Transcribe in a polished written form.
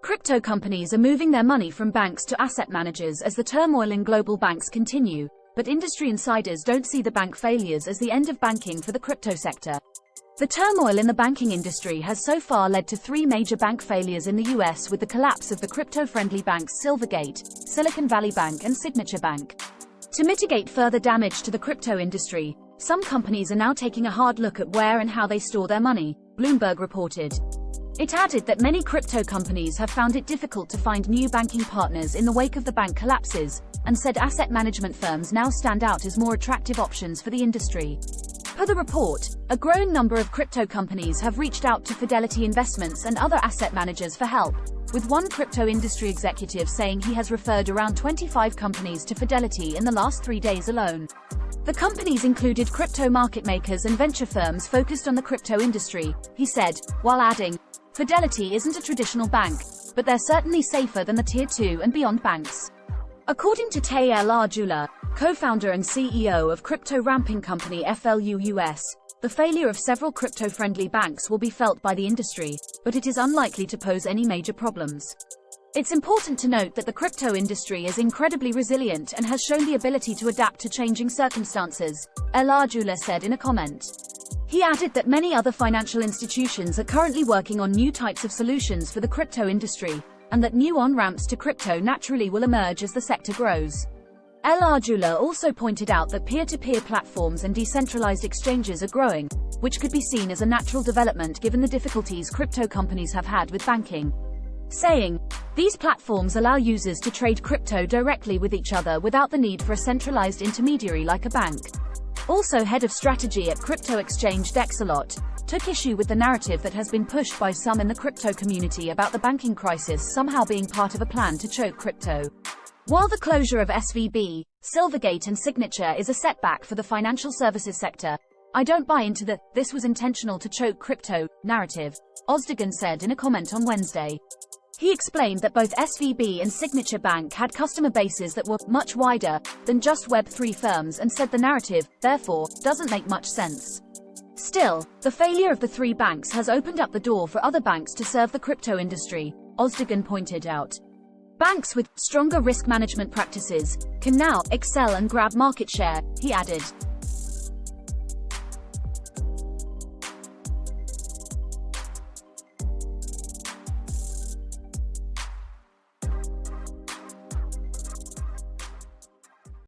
crypto companies are moving their money from banks to asset managers as the turmoil in global banks continue, but industry insiders don't see the bank failures as the end of banking for the crypto sector. The turmoil in the banking industry has so far led to 3 major bank failures in the US, with the collapse of the crypto-friendly banks Silvergate, Silicon Valley Bank and Signature Bank. To mitigate further damage to the crypto industry, some companies are now taking a hard look at where and how they store their money, Bloomberg reported. It added that many crypto companies have found it difficult to find new banking partners in the wake of the bank collapses, and said asset management firms now stand out as more attractive options for the industry. Per the report, a growing number of crypto companies have reached out to Fidelity Investments and other asset managers for help, with one crypto industry executive saying he has referred around 25 companies to Fidelity in the last 3 days alone. The companies included crypto market makers and venture firms focused on the crypto industry, he said, while adding, Fidelity isn't a traditional bank, but they're certainly safer than the Tier 2 and beyond banks. According to Tey El-Rjula, co-founder and CEO of crypto ramping company FLUUS, the failure of several crypto-friendly banks will be felt by the industry, but it is unlikely to pose any major problems. It's important to note that the crypto industry is incredibly resilient and has shown the ability to adapt to changing circumstances, El-Rjula said in a comment. He added that many other financial institutions are currently working on new types of solutions for the crypto industry, and that new on-ramps to crypto naturally will emerge as the sector grows. El-Rjula also pointed out that peer-to-peer platforms and decentralized exchanges are growing, which could be seen as a natural development given the difficulties crypto companies have had with banking. Saying, these platforms allow users to trade crypto directly with each other without the need for a centralized intermediary like a bank. Also, head of strategy at crypto exchange Dexalot took issue with the narrative that has been pushed by some in the crypto community about the banking crisis somehow being part of a plan to choke crypto. While the closure of SVB, Silvergate and Signature is a setback for the financial services sector, I don't buy into the "this was intentional to choke crypto" narrative, Ozdogan said in a comment on Wednesday. He explained that both SVB and Signature Bank had customer bases that were much wider than just Web3 firms, and said the narrative, therefore, doesn't make much sense. Still, the failure of the 3 banks has opened up the door for other banks to serve the crypto industry, Ozdogan pointed out. Banks with stronger risk management practices can now excel and grab market share, he added.